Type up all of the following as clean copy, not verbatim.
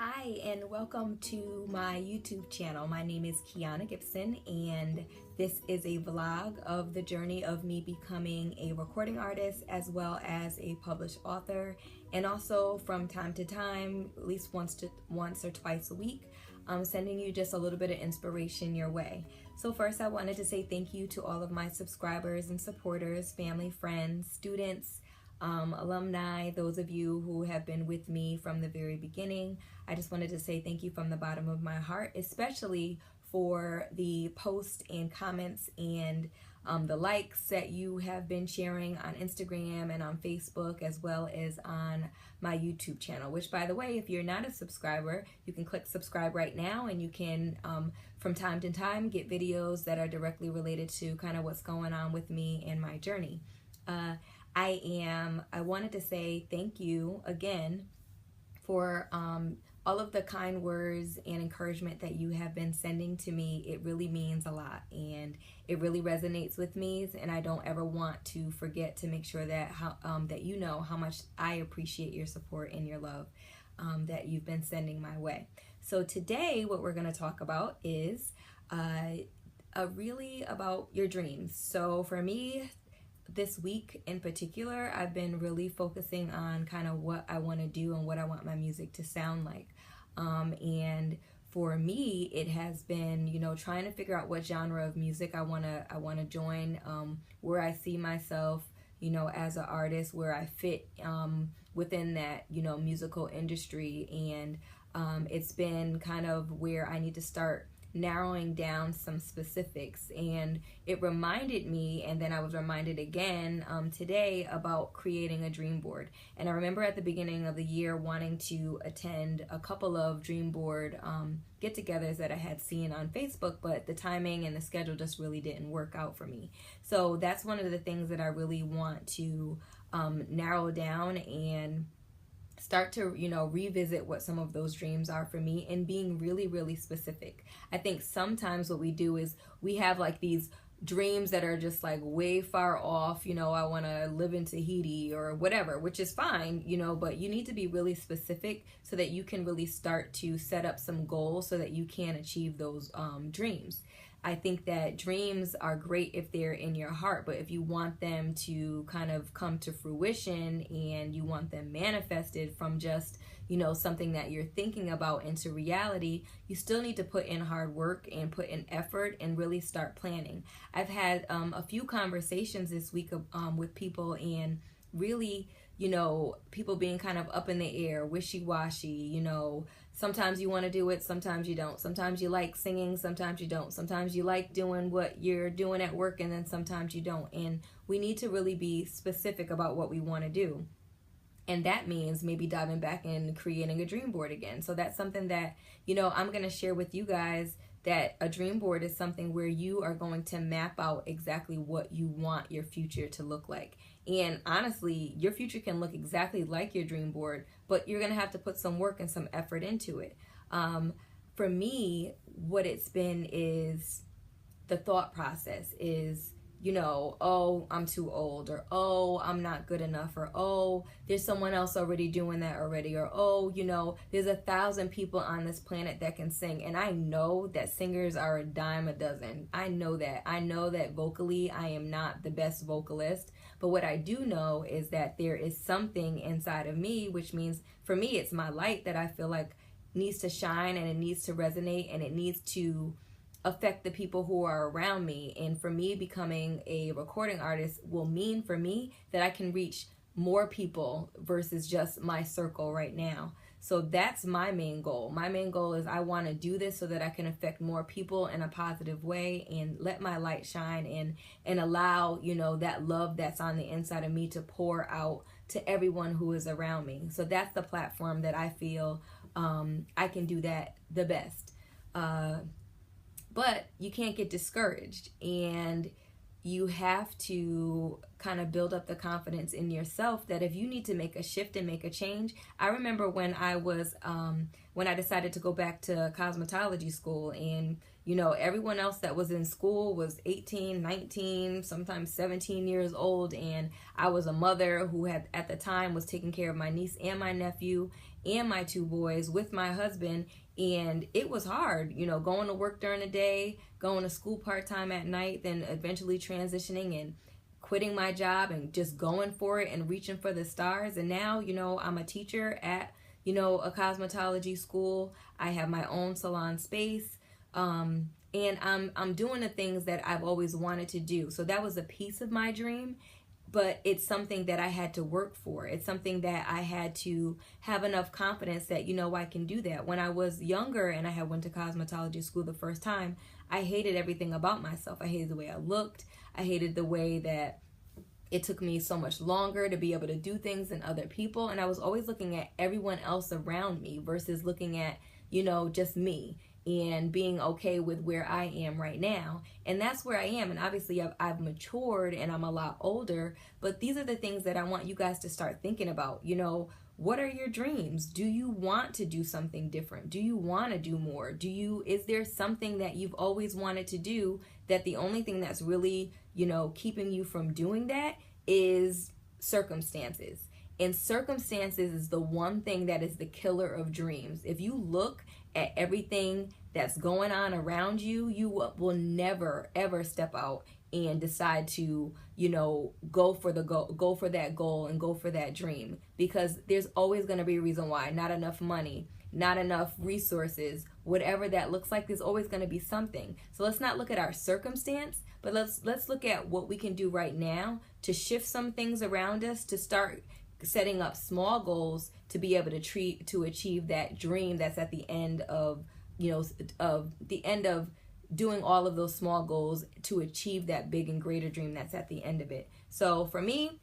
Hi, and welcome to my YouTube channel. My name is Kiana Gibson, and this is a vlog of the journey of me becoming a recording artist as well as a published author, and also from time to time, at least once or twice a week, I'm sending you just a little bit of inspiration your way. So first, I wanted to say thank you to all of my subscribers and supporters, family, friends, students, alumni, those of you who have been with me from the very beginning. I just wanted to say thank you from the bottom of my heart, especially for the posts and comments and the likes that you have been sharing on Instagram and on Facebook, as well as on my YouTube channel, which, by the way, if you're not a subscriber, you can click subscribe right now, and you can from time to time get videos that are directly related to kind of what's going on with me and my journey. I wanted to say thank you again for all of the kind words and encouragement that you have been sending to me. It really means a lot, and it really resonates with me, and I don't ever want to forget to make sure that that you know how much I appreciate your support and your love that you've been sending my way. So today what we're going to talk about is really about your dreams. So for me, this week in particular, I've been really focusing on kind of what I want to do and what I want my music to sound like. And for me, it has been, trying to figure out what genre of music I want to join, where I see myself, as an artist, where I fit within that, musical industry. And it's been kind of where I need to start narrowing down some specifics, and it reminded me, and then I was reminded again today about creating a dream board. And I remember at the beginning of the year wanting to attend a couple of dream board get-togethers that I had seen on Facebook, but the timing and the schedule just really didn't work out for me. So that's one of the things that I really want to narrow down and start to revisit what some of those dreams are for me, and being really specific. I think sometimes what we do is we have like these dreams that are just like way far off. I want to live in Tahiti or whatever, which is fine, but you need to be really specific so that you can really start to set up some goals so that you can achieve those dreams. I think that dreams are great if they're in your heart, but if you want them to kind of come to fruition and you want them manifested from just, something that you're thinking about into reality, you still need to put in hard work and put in effort and really start planning. I've had a few conversations this week with people, and really, people being kind of up in the air, wishy-washy, sometimes you want to do it, sometimes you don't. Sometimes you like singing, sometimes you don't. Sometimes you like doing what you're doing at work, and then sometimes you don't. And we need to really be specific about what we want to do. And that means maybe diving back and creating a dream board again. So that's something that, I'm going to share with you guys, that a dream board is something where you are going to map out exactly what you want your future to look like. And honestly, your future can look exactly like your dream board, but you're going to have to put some work and some effort into it. For me, what it's been is the thought process is, oh, I'm too old, or oh, I'm not good enough, or oh, there's someone else already doing that already, or oh, there's 1,000 people on this planet that can sing. And I know that singers are a dime a dozen. I know that vocally I am not the best vocalist, but what I do know is that there is something inside of me, which means for me it's my light that I feel like needs to shine, and it needs to resonate, and it needs to affect the people who are around me. And for me, becoming a recording artist will mean for me that I can reach more people versus just my circle right now. So that's my main goal. My main goal is I want to do this so that I can affect more people in a positive way and let my light shine, and allow, that love that's on the inside of me to pour out to everyone who is around me. So that's the platform that I feel I can do that the best. But you can't get discouraged, and you have to kind of build up the confidence in yourself that if you need to make a shift and make a change. I remember when I decided to go back to cosmetology school, and everyone else that was in school was 18, 19, sometimes 17 years old, and I was a mother who had at the time was taking care of my niece and my nephew, and my 2 boys with my husband. And it was hard, you know, going to work during the day, going to school part-time at night, then eventually transitioning and quitting my job and just going for it and reaching for the stars. And now, you know, I'm a teacher at, you know, a cosmetology school. I have my own salon space. And I'm doing the things that I've always wanted to do. So that was a piece of my dream, but it's something that I had to work for. It's something that I had to have enough confidence that, you know, I can do that. When I was younger and I had went to cosmetology school the first time, I hated everything about myself. I hated the way I looked. I hated the way that it took me so much longer to be able to do things than other people. And I was always looking at everyone else around me versus looking at, you know, just me and being okay with where I am right now. And that's where I am. And obviously I've matured and I'm a lot older, but these are the things that I want you guys to start thinking about. You know, what are your dreams? Do you want to do something different? Do you want to do more? Is there something that you've always wanted to do that the only thing that's really, you know, keeping you from doing that is circumstances? And circumstances is the one thing that is the killer of dreams. If you look at everything that's going on around you, you will never ever step out and decide to, you know, go for that goal and go for that dream, because there's always going to be a reason why. Not enough money, not enough resources, whatever that looks like, there's always going to be something. So let's not look at our circumstance, but let's look at what we can do right now to shift some things around us, to start setting up small goals to be able to achieve that dream that's at the end of, you know, of the end of doing all of those small goals to achieve that big and greater dream that's at the end of it. So for me,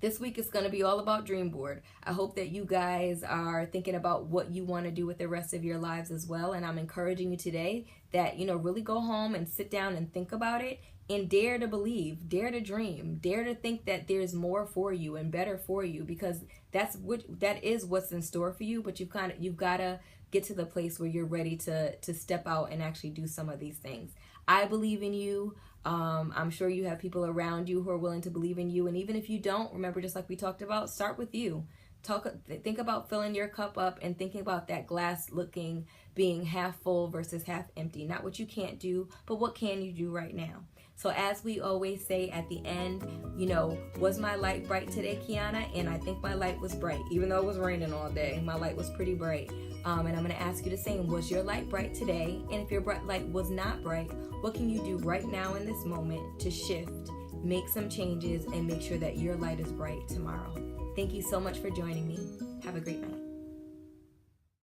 this week is going to be all about dream board. I hope that you guys are thinking about what you want to do with the rest of your lives as well. And I'm encouraging you today that, you know, really go home and sit down and think about it and dare to believe, dare to dream, dare to think that there's more for you and better for you, because that is what's in store for you. But you've got to get to the place where you're ready to step out and actually do some of these things. I believe in you. I'm sure you have people around you who are willing to believe in you. And even if you don't, remember, just like we talked about, start with you. Think about filling your cup up and thinking about that glass being half full versus half empty. Not what you can't do, but what can you do right now. So as we always say at the end, you know, was my light bright today, Kiana? And I think my light was bright. Even though it was raining all day, my light was pretty bright. And I'm going to ask you the same. Was your light bright today? And if your light was not bright, what can you do right now in this moment to shift, make some changes, and make sure that your light is bright tomorrow? Thank you so much for joining me. Have a great night.